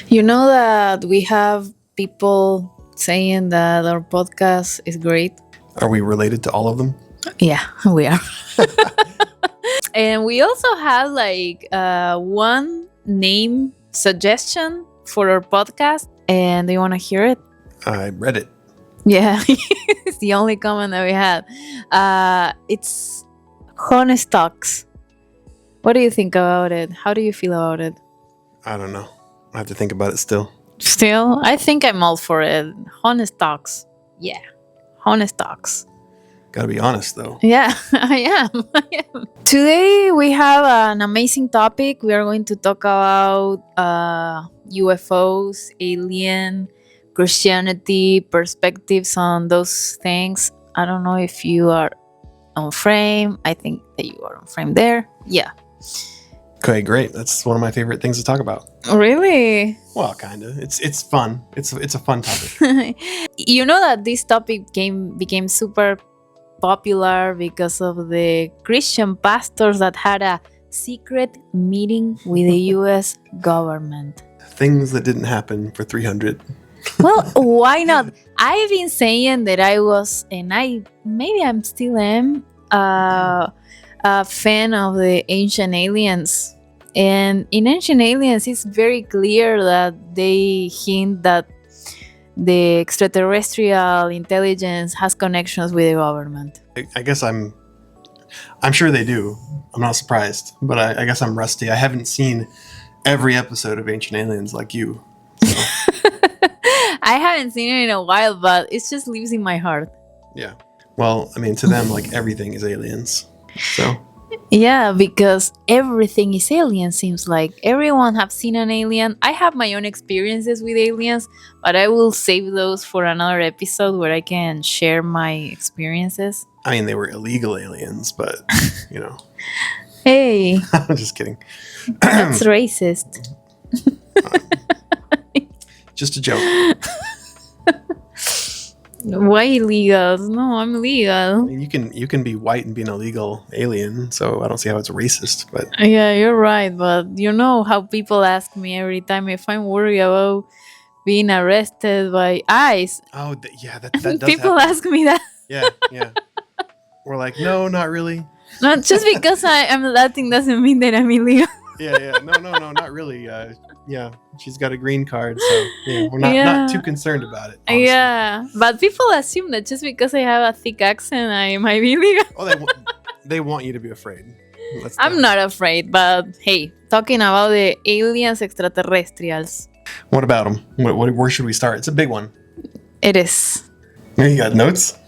You know that we have people saying that our podcast is great. Are we related to all of them? Yeah, we are. And we also have like one name suggestion for our podcast. And do you want to hear it? I read it. Yeah, it's the only comment that we had. It's Honest Talks. What do you think about it? How do you feel about it? I don't know. I have to think about it still. Still, I think I'm all for it. Honest Talks. Yeah, Honest Talks. Gotta be honest, though. Yeah, I am. I am. Today we have an amazing topic. We are going to talk about UFOs, alien, Christianity, perspectives on those things. I don't know if you are on frame. I think that you are on frame there. Yeah. Okay, great. That's one of my favorite things to talk about. Really? Well, kind of. It's fun. It's a fun topic. You know that this topic became super popular because of the Christian pastors that had a secret meeting with the US government. Things that didn't happen for 300. Well, why not? I've been saying that I was, and maybe I'm still am, a fan of the Ancient Aliens. And in Ancient Aliens, it's very clear that they hint that the extraterrestrial intelligence has connections with the government. I guess I'm sure they do. I'm not surprised, but I guess I'm rusty. I haven't seen every episode of Ancient Aliens like you. So. I haven't seen it in a while, but it just lives in my heart. Yeah. Well, I mean, to them, like everything is aliens. So. Yeah, because everything is alien, seems like. Everyone have seen an alien. I have my own experiences with aliens, but I will save those for another episode where I can share my experiences. I mean, they were illegal aliens, but, you know. Hey. I'm just kidding. That's racist. Just a joke. Why illegal? No, I'm legal. I mean, you can be white and be an illegal alien, so I don't see how it's racist. But yeah, you're right. But you know how people ask me every time if I'm worried about being arrested by ICE. Oh, yeah, that does people happen. ask me that. Yeah. We're like, no, not really. Not just because I'm Latin doesn't mean that I'm illegal. Yeah. No, not really. Yeah, she's got a green card, so yeah, we're not too concerned about it. Honestly. Yeah, but people assume that just because I have a thick accent, I might be illegal. Oh, they want you to be afraid. I'm not afraid, but hey, talking about the aliens, extraterrestrials. What about them? Where should we start? It's a big one. It is. You got notes?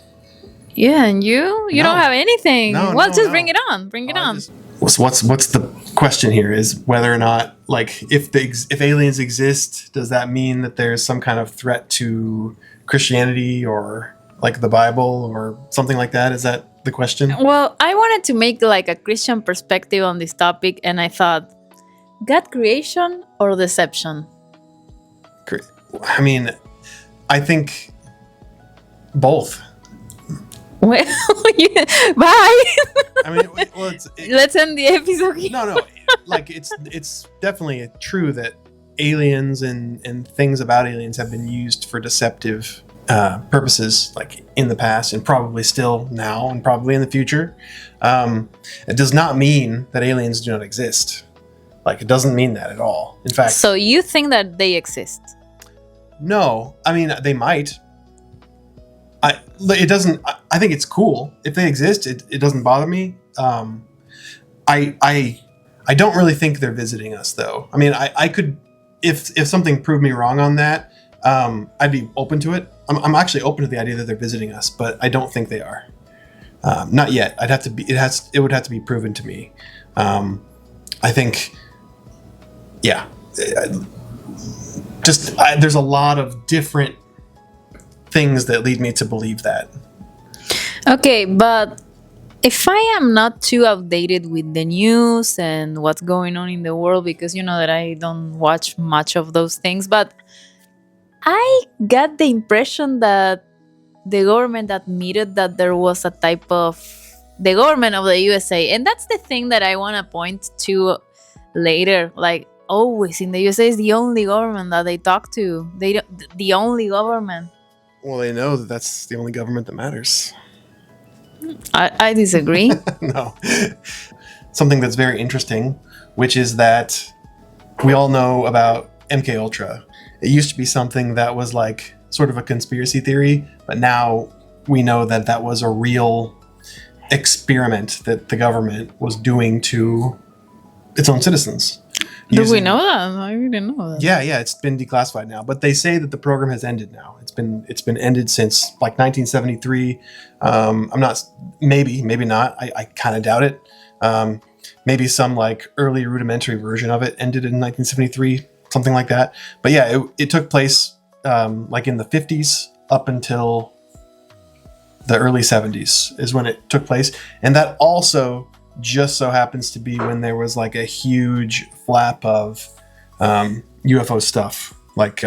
Yeah, and you No. don't have anything. No, well, no, just no. bring it on. Bring it on. What's the question here is whether or not, like, if aliens exist, does that mean that there's some kind of threat to Christianity or like the Bible or something like that? Is that the question? Well, I wanted to make like a Christian perspective on this topic, and I thought, God creation or deception? I mean, I think both. Well, bye. I mean, well, Let's end the episode here. No. Like it's definitely true that aliens and things about aliens have been used for deceptive purposes, like in the past and probably still now and probably in the future. It does not mean that aliens do not exist. Like, it doesn't mean that at all. In fact, So you think that they exist? no. I mean, they might. It doesn't. I think it's cool if they exist. It doesn't bother me. I don't really think they're visiting us, though. I mean, I could, if something proved me wrong on that, I'd be open to it. I'm actually open to the idea that they're visiting us, but I don't think they are. Not yet. It would have to be proven to me. I think, yeah. There's a lot of different things that lead me to believe that. Okay, but if I am not too outdated with the news and what's going on in the world, because you know that I don't watch much of those things, but I got the impression that the government admitted that there was a type of the government of the USA, and that's the thing that I want to point to later. Like, always in the USA is the only government that they talk to. They don't, the only government. Well, they know that that's the only government that matters. I disagree. No. Something that's very interesting, which is that we all know about MK Ultra. It used to be something that was like sort of a conspiracy theory, but now we know that that was a real experiment that the government was doing to its own citizens. Do we know that? I didn't know that. Yeah, it's been declassified now, but they say that the program has ended now. It's been ended since like 1973. I'm not, maybe not. I kind of doubt it. Maybe some like early rudimentary version of it ended in 1973, something like that. But yeah, it took place like in the 50s up until the early 70s is when it took place, and that also just so happens to be when there was like a huge flap of UFO stuff, like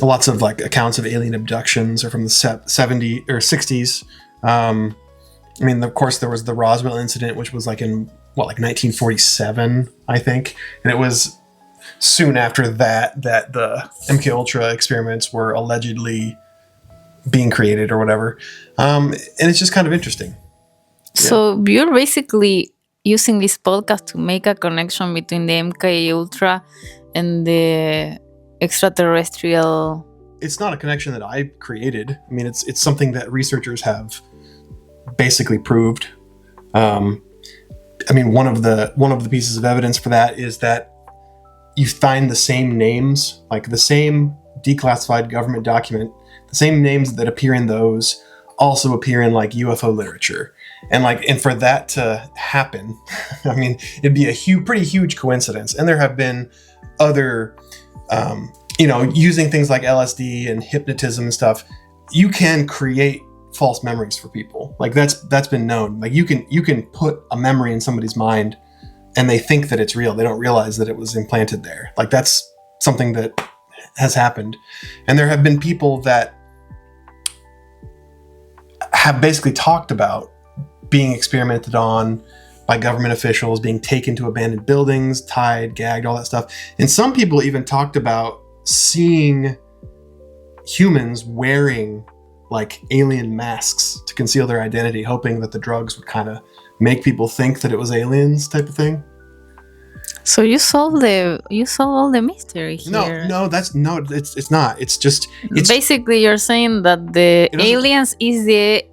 lots of like accounts of alien abductions are from the 70s or 60s. I mean, of course, there was the Roswell incident, which was like in like 1947, I think, and it was soon after that the MK Ultra experiments were allegedly being created or whatever, and it's just kind of interesting. So you're basically using this podcast to make a connection between the MK Ultra and the extraterrestrial. It's not a connection that I created. I mean, it's something that researchers have basically proved. I mean, one of the pieces of evidence for that is that you find the same names, like the same declassified government document, the same names that appear in those also appear in like UFO literature. And for that to happen, I mean, it'd be a pretty huge coincidence. And there have been other, using things like LSD and hypnotism and stuff, you can create false memories for people. Like that's been known. Like you can put a memory in somebody's mind and they think that it's real. They don't realize that it was implanted there. Like that's something that has happened. And there have been people that have basically talked about being experimented on by government officials, being taken to abandoned buildings, tied, gagged, all that stuff. And some people even talked about seeing humans wearing like alien masks to conceal their identity, hoping that the drugs would kind of make people think that it was aliens, type of thing. So you solve all the mystery here. No, it's not. It's basically you're saying that the aliens is the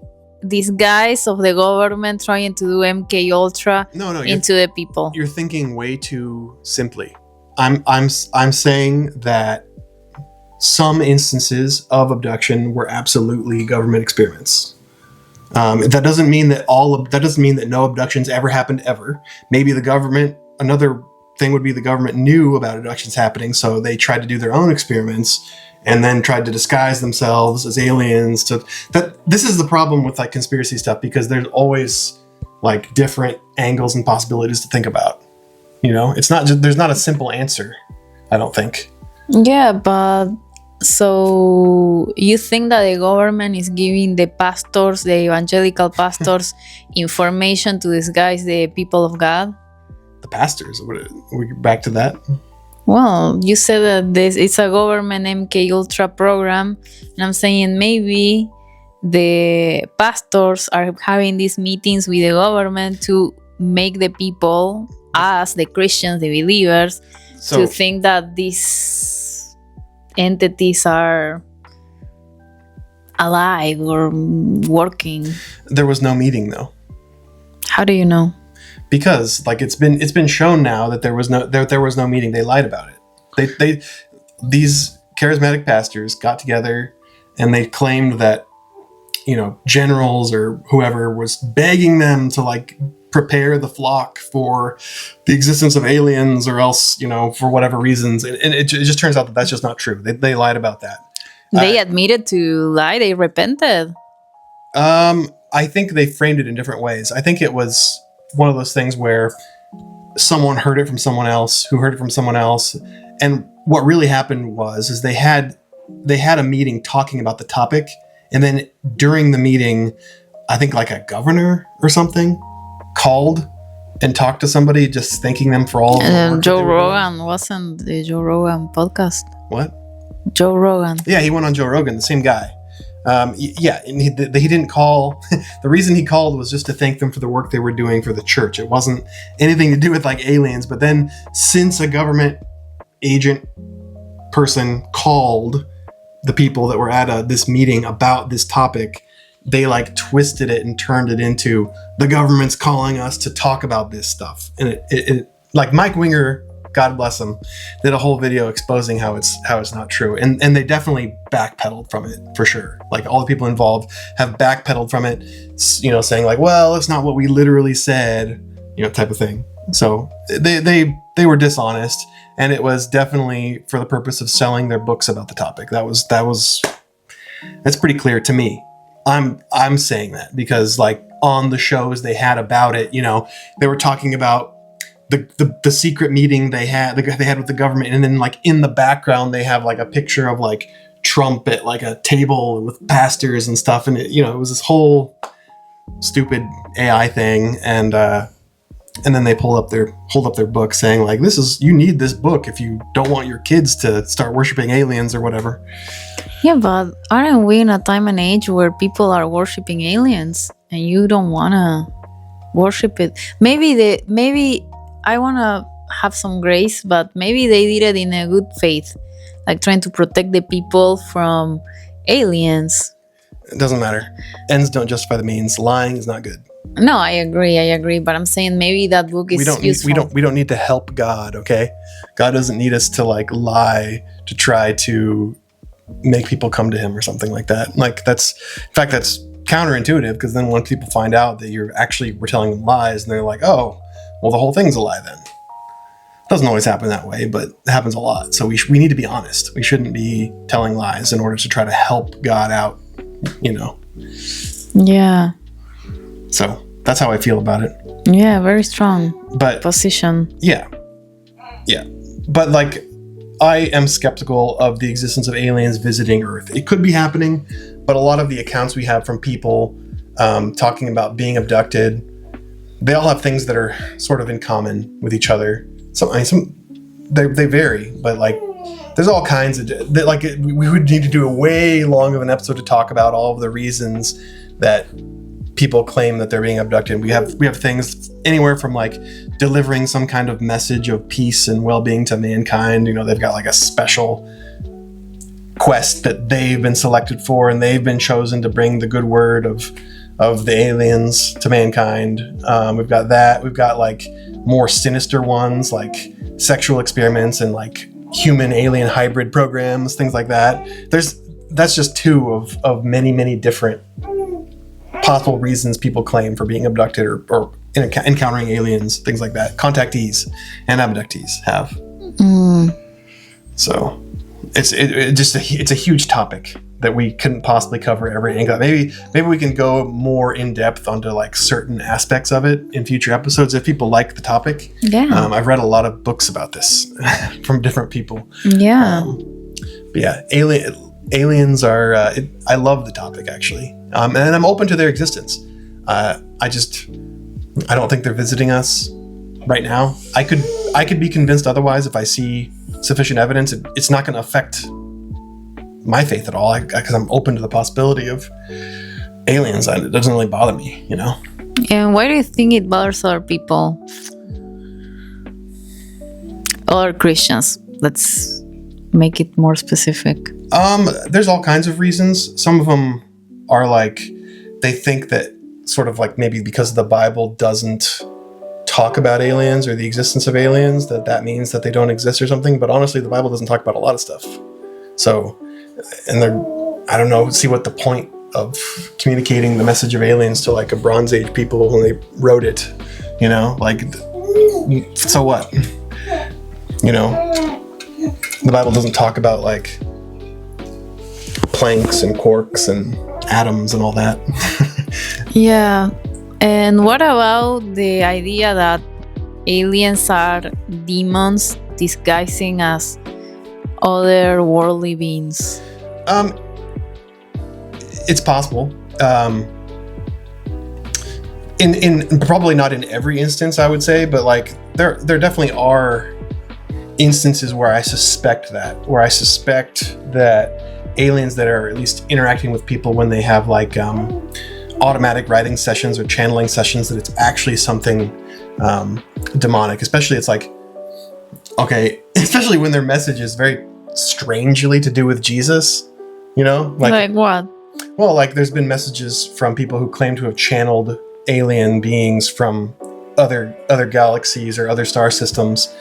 disguise of the government trying to do MK Ultra into the people. You're thinking way too simply. I'm saying that some instances of abduction were absolutely government experiments. That doesn't mean that no abductions ever happened ever. Maybe another thing would be the government knew about abductions happening, so they tried to do their own experiments and then tried to disguise themselves as aliens. This is the problem with like conspiracy stuff, because there's always like different angles and possibilities to think about. It's not just, there's not a simple answer, I don't think. Yeah, but so you think that the government is giving the pastors, the evangelical pastors, information to disguise the people of God? The pastors? We're back to that? Well, you said that it's a government MK Ultra program, and I'm saying maybe the pastors are having these meetings with the government to make the people, us, the Christians, the believers, to think that these entities are alive or working. There was no meeting, though. How do you know? Because like it's been shown now that there was no meeting. They lied about it. These charismatic pastors got together and they claimed that generals or whoever was begging them to like prepare the flock for the existence of aliens, or else for whatever reasons, and it just turns out that that's just not true. They lied about that. They admitted to lie. They repented. I think they framed it in different ways. I think it was one of those things where someone heard it from someone else who heard it from someone else, and what really happened is they had a meeting talking about the topic, and then during the meeting, I think like a governor or something called and talk to somebody, just thanking them for all of the work Joe that they were doing. Rogan wasn't the Joe Rogan podcast. What? Joe Rogan. Yeah, he went on Joe Rogan, the same guy. And he didn't call. The reason he called was just to thank them for the work they were doing for the church. It wasn't anything to do with like aliens. But then, since a government agent person called the people that were at this meeting about this topic, they like twisted it and turned it into the government's calling us to talk about this stuff. And it like Mike Winger, God bless him, did a whole video exposing how it's not true. And they definitely backpedaled from it for sure. Like all the people involved have backpedaled from it, saying like, well, it's not what we literally said, type of thing. So they were dishonest, and it was definitely for the purpose of selling their books about the topic. That's pretty clear to me. I'm saying that because like on the shows they had about it, they were talking about the secret meeting they had with the government, and then like in the background they have like a picture of like Trump at like a table with pastors and stuff, and it was this whole stupid AI thing, and then they hold up their book saying like, you need this book if you don't want your kids to start worshiping aliens or whatever. Yeah, but aren't we in a time and age where people are worshiping aliens and you don't want to worship it? Maybe I want to have some grace, but maybe they did it in a good faith, like trying to protect the people from aliens. It doesn't matter. Ends don't justify the means. Lying is not good. No, I agree, but I'm saying maybe that book is useful. We don't need to help God, okay? God doesn't need us to like lie to try to make people come to him or something like that. Like that's counterintuitive, because then when people find out that we're telling them lies, and they're like, oh, well, the whole thing's a lie then. Doesn't always happen that way, but it happens a lot. So we need to be honest. We shouldn't be telling lies in order to try to help God out, Yeah. So that's how I feel about it. Yeah, very strong position. Yeah. But like, I am skeptical of the existence of aliens visiting Earth. It could be happening, but a lot of the accounts we have from people talking about being abducted, they all have things that are sort of in common with each other. They vary, but like there's all kinds of we would need to do a way long of an episode to talk about all of the reasons that people claim that they're being abducted. We have things anywhere from like delivering some kind of message of peace and well-being to mankind. They've got like a special quest that they've been selected for, and they've been chosen to bring the good word of the aliens to mankind. We've got that. We've got like more sinister ones, like sexual experiments and like human alien hybrid programs, things like that. That's just two of many, many different possible reasons people claim for being abducted or encountering aliens, things like that. Contactees and abductees have. So it's a huge topic that we couldn't possibly cover every angle. Maybe we can go more in depth onto like certain aspects of it in future episodes if people like the topic. Yeah. I've read a lot of books about this from different people. Yeah. But yeah, aliens are. I love the topic actually, and I'm open to their existence. I don't think they're visiting us right now. I could be convinced otherwise if I see sufficient evidence. It's not going to affect my faith at all, because I'm open to the possibility of aliens. It doesn't really bother me, And why do you think it bothers other people? Other Christians. Let's make it more specific. There's all kinds of reasons. Some of them are like, they think that sort of like maybe because the Bible doesn't talk about aliens or the existence of aliens, that means that they don't exist or something. But honestly, the Bible doesn't talk about a lot of stuff. So, and I don't know, see what the point of communicating the message of aliens to like a Bronze Age people when they wrote it, like, so what? The Bible doesn't talk about like planks and quarks and atoms and all that. Yeah. And what about the idea that aliens are demons disguising as other worldly beings? It's possible. in probably not in every instance, I would say, but like there definitely are instances where I suspect that aliens that are at least interacting with people when they have like automatic writing sessions or channeling sessions, that it's actually something demonic. Especially it's like, okay, especially when their message is very strangely to do with Jesus, you know, like what? Well, like there's been messages from people who claim to have channeled alien beings from other galaxies or other star systems,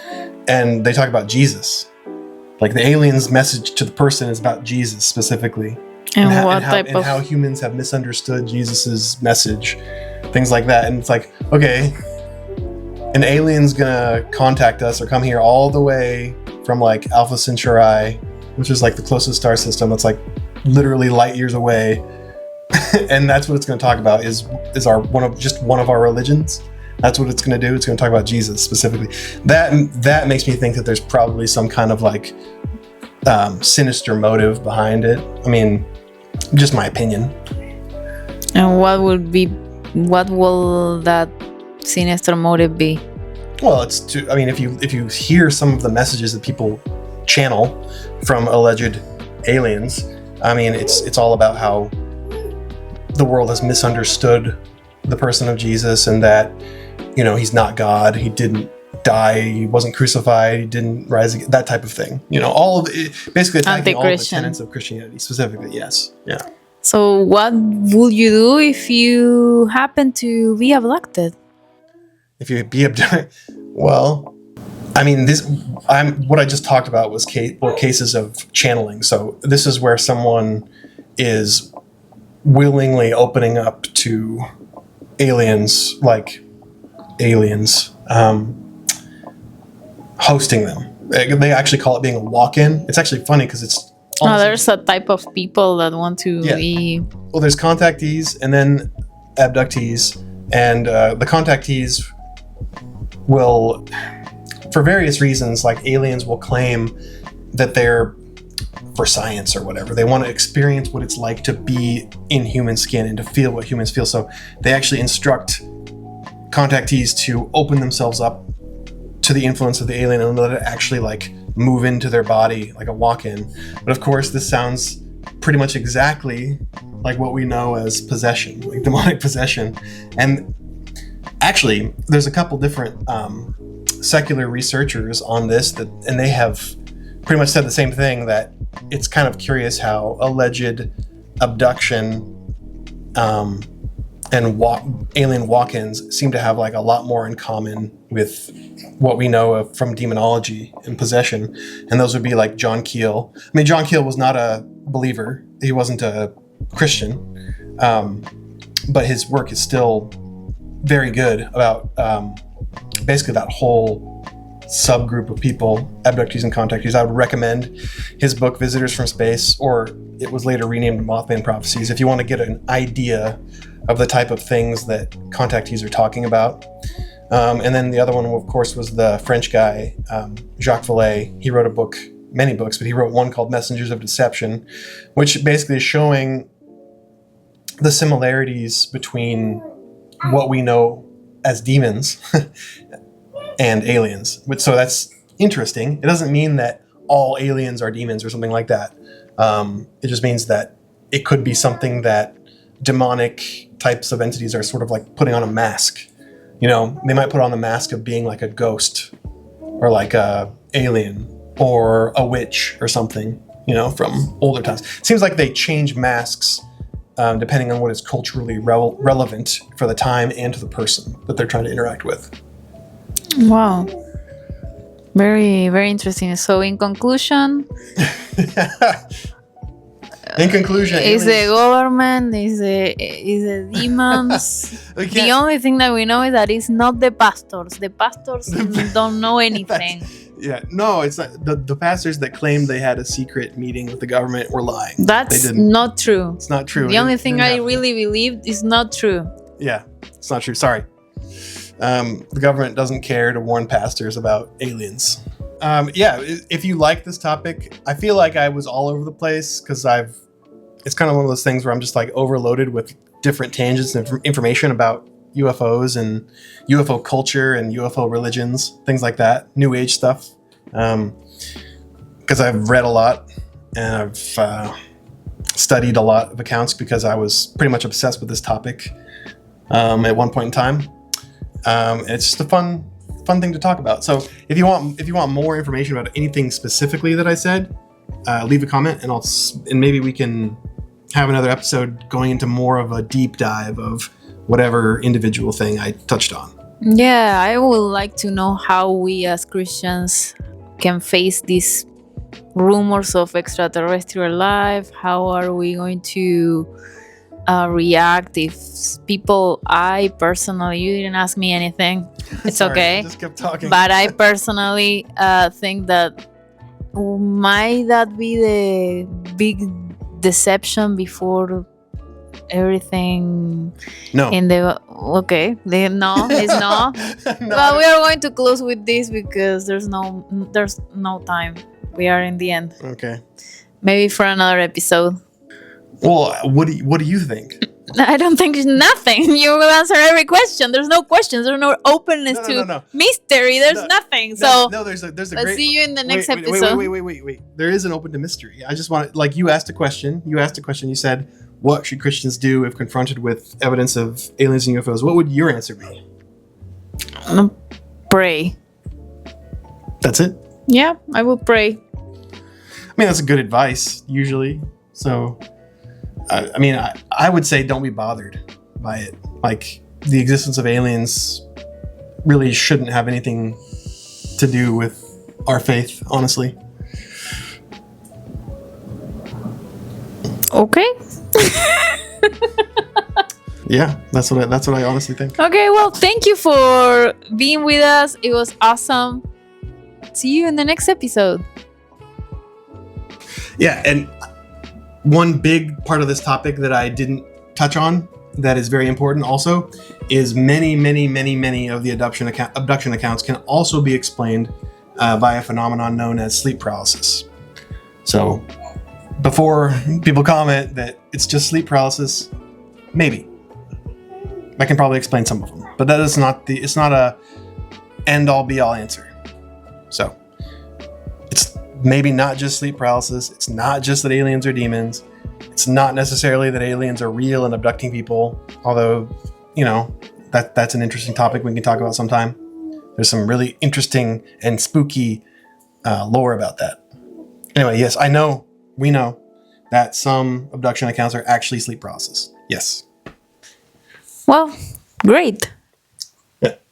and they talk about Jesus. Like the alien's message to the person is about Jesus specifically, and how humans have misunderstood Jesus's message, things like that. And it's like, okay, an alien's gonna contact us or come here all the way from like Alpha Centauri, which is like the closest star system. That's like literally light years away, and that's what it's going to talk about is one of our religions. That's what it's going to do. It's going to talk about Jesus specifically. That makes me think that there's probably some kind of like sinister motive behind it. I mean, just my opinion. And what will that sinister motive be? Well, if you hear some of the messages that people channel from alleged aliens, I mean, it's all about how the world has misunderstood the person of Jesus, and that, you know, he's not God, he didn't die, he wasn't crucified, he didn't rise again, that type of thing. You know, all of it, basically attacking all of the tenets of Christianity specifically. Yes. Yeah. So what would you do if you happen to be abducted? If you be abducted, well, I mean, what I just talked about was cases of channeling. So this is where someone is willingly opening up to aliens, hosting them. They actually call it being a walk-in. It's actually funny because it's... there's a type of people that want to be... Well, there's contactees and then abductees. And the contactees will... For various reasons, like aliens will claim that they're for science or whatever. They want to experience what it's like to be in human skin and to feel what humans feel. So they actually instruct contactees to open themselves up to the influence of the alien and let it actually like move into their body like a walk-in. But of course, this sounds pretty much exactly like what we know as possession, like demonic possession. And actually, there's a couple different secular researchers on this and they have pretty much said the same thing, that it's kind of curious how alleged abduction and alien walk-ins seem to have like a lot more in common with what we know of from demonology and possession. And those would be like John Keel. I mean, John Keel was not a believer. He wasn't a Christian. But his work is still very good about basically that whole subgroup of people, abductees and contactees. I would recommend his book Visitors from Space, or it was later renamed Mothman Prophecies, if you want to get an idea of the type of things that contactees are talking about. And then the other one, of course, was the French guy, Jacques Vallée. He wrote many books, but he wrote one called Messengers of Deception, which basically is showing the similarities between what we know as demons and aliens. So that's interesting. It doesn't mean that all aliens are demons or something like that. It just means that it could be something that demonic types of entities are sort of like putting on a mask. You know, they might put on the mask of being like a ghost or like a alien or a witch or something, you know, from older times. It seems like they change masks depending on what is culturally relevant for the time and to the person that they're trying to interact with. Wow. Very, very interesting. So in conclusion... is the government, is the demons. The only thing that we know is that it's not the pastors. The pastors don't know anything. No, it's not. The pastors that claimed they had a secret meeting with the government were lying. That's not true. It's not true. The only thing I really believed is not true. Yeah, it's not true. Sorry. The government doesn't care to warn pastors about aliens. If you like this topic, I feel like I was all over the place because it's kind of one of those things where I'm just like overloaded with different tangents and information about UFOs and UFO culture and UFO religions, things like that, New Age stuff. Because I've read a lot and I've studied a lot of accounts because I was pretty much obsessed with this topic at one point in time. It's just a fun thing to talk about. So if you want more information about anything specifically that I said, leave a comment and maybe we can have another episode going into more of a deep dive of whatever individual thing I touched on. Yeah, I would like to know how we as Christians can face these rumors of extraterrestrial life. How are we going to react if people, I personally, you didn't ask me anything, it's Sorry, okay, I just kept talking. but I personally think that might that be the big deception before everything No. in the okay no it's not. No, But we are going to close with this because there's no time. We are in the end. Okay. Maybe for another episode. Well, what do you think? I don't think it's nothing. You will answer every question. There's no questions. There's no openness No. mystery. There's nothing. So there's a let's great. see you in the next wait, episode. Wait. There is an open to mystery. I just want, like, you asked a question. You said, what should Christians do if confronted with evidence of aliens and UFOs? What would your answer be? Pray. That's it? Yeah, I will pray. I mean, that's good advice, usually. So, I would say don't be bothered by it. Like, the existence of aliens really shouldn't have anything to do with our faith, honestly. Okay. Yeah, that's what I honestly think. Okay, well, thank you for being with us. It was awesome. See you in the next episode. Yeah, and one big part of this topic that I didn't touch on that is very important also is many of the abduction accounts can also be explained by a phenomenon known as sleep paralysis. So before people comment that it's just sleep paralysis, maybe I can probably explain some of them, but that is it's not a end all be all answer. So it's maybe not just sleep paralysis. It's not just that aliens are demons. It's not necessarily that aliens are real and abducting people, although, that's an interesting topic we can talk about sometime. There's some really interesting and spooky lore about that. Anyway, yes, we know that some abduction accounts are actually sleep paralysis. Yes. Well, great.